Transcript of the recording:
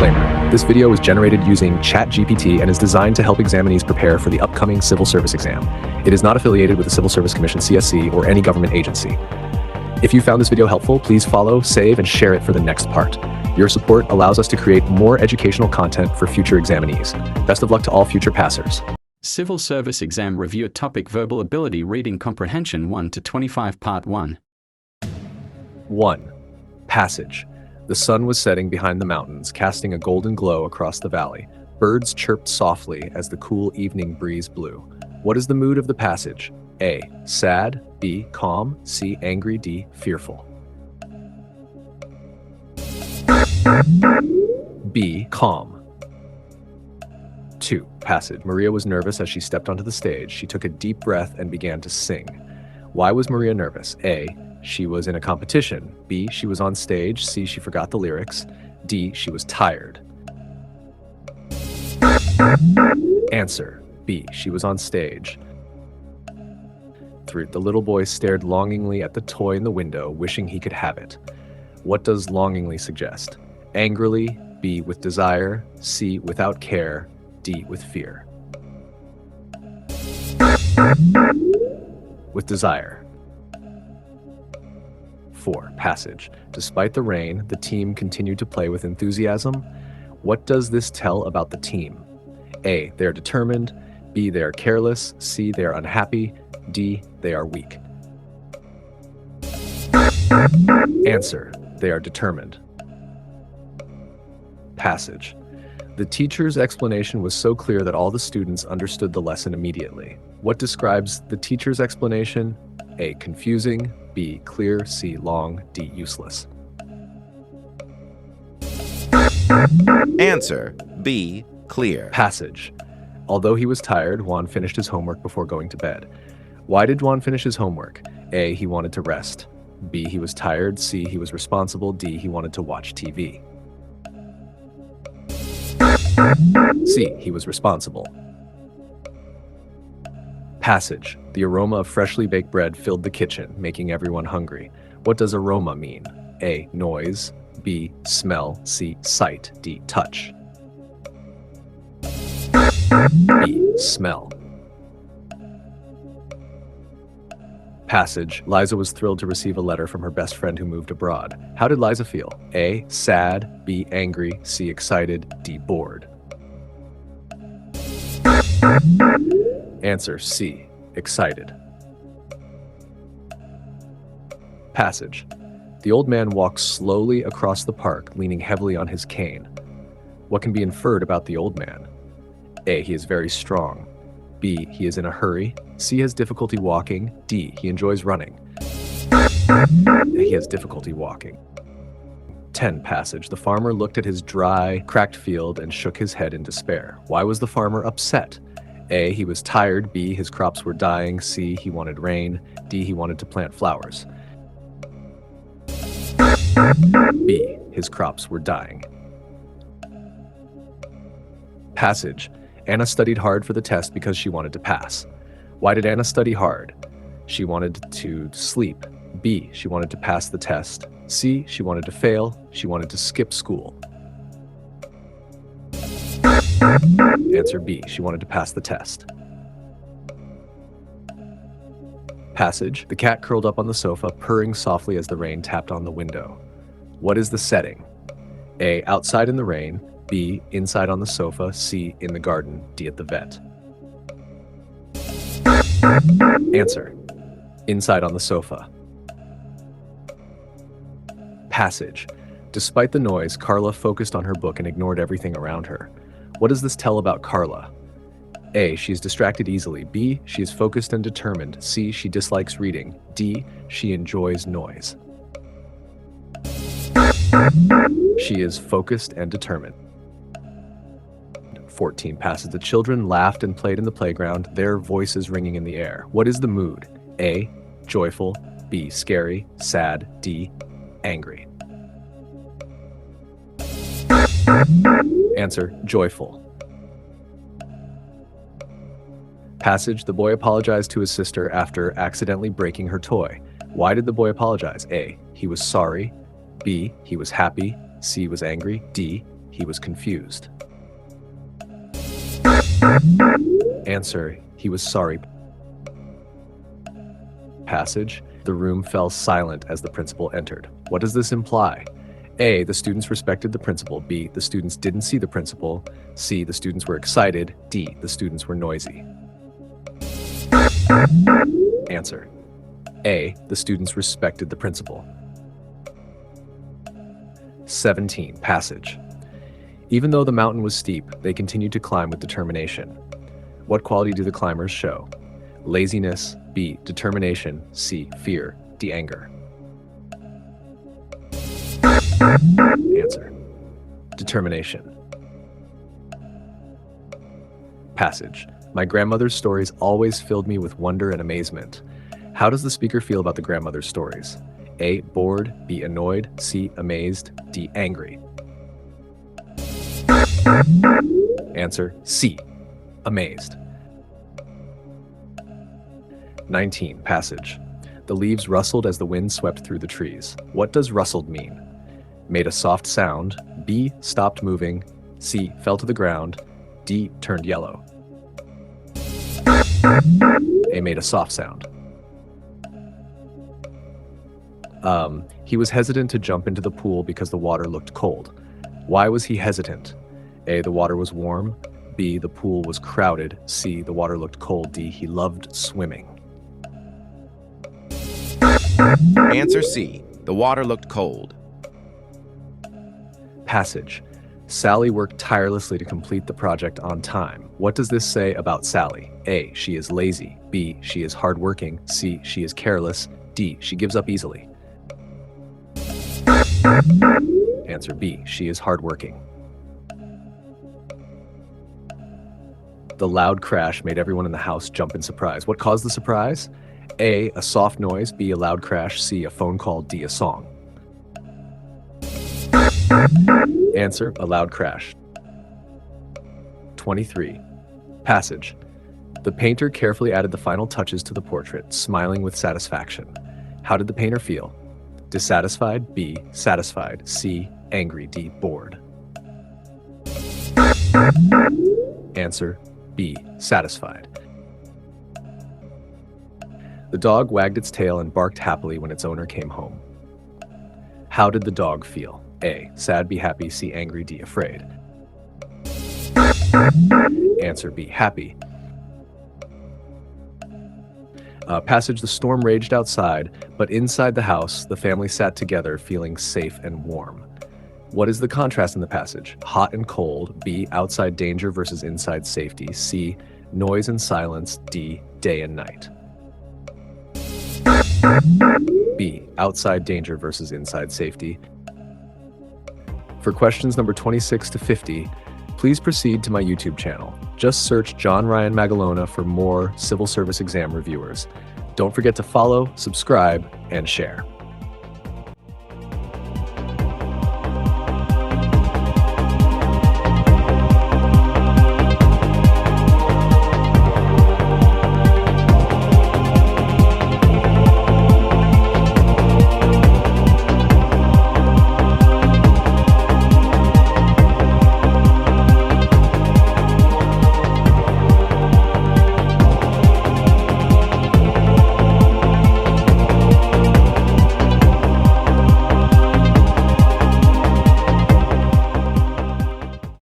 Disclaimer. This video was generated using ChatGPT and is designed to help examinees prepare for the upcoming civil service exam. It is not affiliated with the Civil Service Commission (CSC) or any government agency. If you found this video helpful, please follow, save, and share it for the next part. Your support allows us to create more educational content for future examinees. Best of luck to all future passers. Civil Service Exam Review Topic Verbal Ability Reading Comprehension 1 to 25 Part 1. 1. Passage. The sun was setting behind the mountains, casting a golden glow across the valley. Birds chirped softly as the cool evening breeze blew. What is the mood of the passage? A. Sad. B. Calm. C. Angry. D. Fearful. B. Calm. 2. Passage. Maria was nervous as she stepped onto the stage. She took a deep breath and began to sing. Why was Maria nervous? A. She was in a competition. B. She was on stage. C. She forgot the lyrics. D. She was tired. Answer. B. She was on stage. 3. The little boy stared longingly at the toy in the window, wishing he could have it. What does longingly suggest? Angrily. B. With desire. C. Without care. D. With fear. With desire. 4. Passage. Despite the rain, the team continued to play with enthusiasm. What does this tell about the team? A. They are determined. B. They are careless. C. They are unhappy. D. They are weak. Answer. They are determined. Passage. The teacher's explanation was so clear that all the students understood the lesson immediately. What describes the teacher's explanation? A. Confusing. B. Clear. C. Long. D. Useless. Answer. B. Clear. Passage. Although he was tired, Juan finished his homework before going to bed. Why did Juan finish his homework? A. He wanted to rest. B. He was tired. C. He was responsible. D. He wanted to watch TV. C. He was responsible. Passage. The aroma of freshly baked bread filled the kitchen, making everyone hungry. What does aroma mean? A. Noise. B. Smell. C. Sight. D. Touch. B. Smell. Passage. Liza was thrilled to receive a letter from her best friend who moved abroad. How did Liza feel? A. Sad. B. Angry. C. Excited. D. Bored. Answer. C. Excited. Passage. The old man walks slowly across the park, leaning heavily on his cane. What can be inferred about the old man? A. He is very strong. B. He is in a hurry. C. Has difficulty walking. D. He enjoys running. He has difficulty walking. 10. Passage. The farmer looked at his dry, cracked field and shook his head in despair. Why was the farmer upset? A. He was tired. B. His crops were dying. C. He wanted rain. D. He wanted to plant flowers. B. His crops were dying. Passage. Anna studied hard for the test because she wanted to pass. Why did Anna study hard? She wanted to sleep. B. She wanted to pass the test. C. She wanted to fail. She wanted to skip school. Answer. B. She wanted to pass the test. Passage. The cat curled up on the sofa, purring softly as the rain tapped on the window. What is the setting? A. Outside in the rain. B. Inside on the sofa. C. In the garden. D. At the vet. Answer. Inside on the sofa. Passage. Despite the noise, Carla focused on her book and ignored everything around her. What does this tell about Carla? A. She is distracted easily. B. She is focused and determined. C. She dislikes reading. D. She enjoys noise. She is focused and determined. 14. Passage. The children laughed and played in the playground, their voices ringing in the air. What is the mood? A. Joyful. B. Scary. Sad. D. Angry. Answer. Joyful. Passage. The boy apologized to his sister after accidentally breaking her toy. Why did the boy apologize? A. He was sorry. B. He was happy. C. Was angry. D. He was confused. Answer, he was sorry. Passage, the room fell silent as the principal entered. What does this imply? A, the students respected the principal. B, the students didn't see the principal. C, the students were excited. D, the students were noisy. Answer, A, the students respected the principal. 17. Passage. Even though the mountain was steep, they continued to climb with determination. What quality do the climbers show? Laziness. B, determination. C, fear. D, anger. Answer, determination. Passage. My grandmother's stories always filled me with wonder and amazement. How does the speaker feel about the grandmother's stories? A, bored. B, annoyed. C, amazed. D, angry. Answer, C, amazed. 19. Passage. The leaves rustled as the wind swept through the trees. What does rustled mean? Made a soft sound. B, stopped moving. C, fell to the ground. D, turned yellow. A, made a soft sound. He was hesitant to jump into the pool because the water looked cold. Why was he hesitant? A, the water was warm. B, the pool was crowded. C, the water looked cold. D, he loved swimming. Answer C. The water looked cold. Passage. Sally worked tirelessly to complete the project on time. What does this say about Sally? A, she is lazy. B, she is hardworking. C, she is careless. D, she gives up easily. Answer B, she is hardworking. The loud crash made everyone in the house jump in surprise. What caused the surprise? A, a soft noise. B, a loud crash. C, a phone call. D, a song. Answer, a loud crash. 23. Passage. The painter carefully added the final touches to the portrait, smiling with satisfaction. How did the painter feel? Dissatisfied. B, satisfied. C, angry. D, bored. Answer, B, satisfied. The dog wagged its tail and barked happily when its owner came home. How did the dog feel? A, sad. B, happy. C, angry. D, afraid. Answer B, happy. Passage. The storm raged outside, but inside the house, the family sat together feeling safe and warm. What is the contrast in the passage? Hot and cold. B, outside danger versus inside safety. C, noise and silence. D, day and night. B, outside danger versus inside safety. For questions number 26 to 50, please proceed to my YouTube channel. Just search John Ryan Magalona for more civil service exam reviewers. Don't forget to follow, subscribe, and share.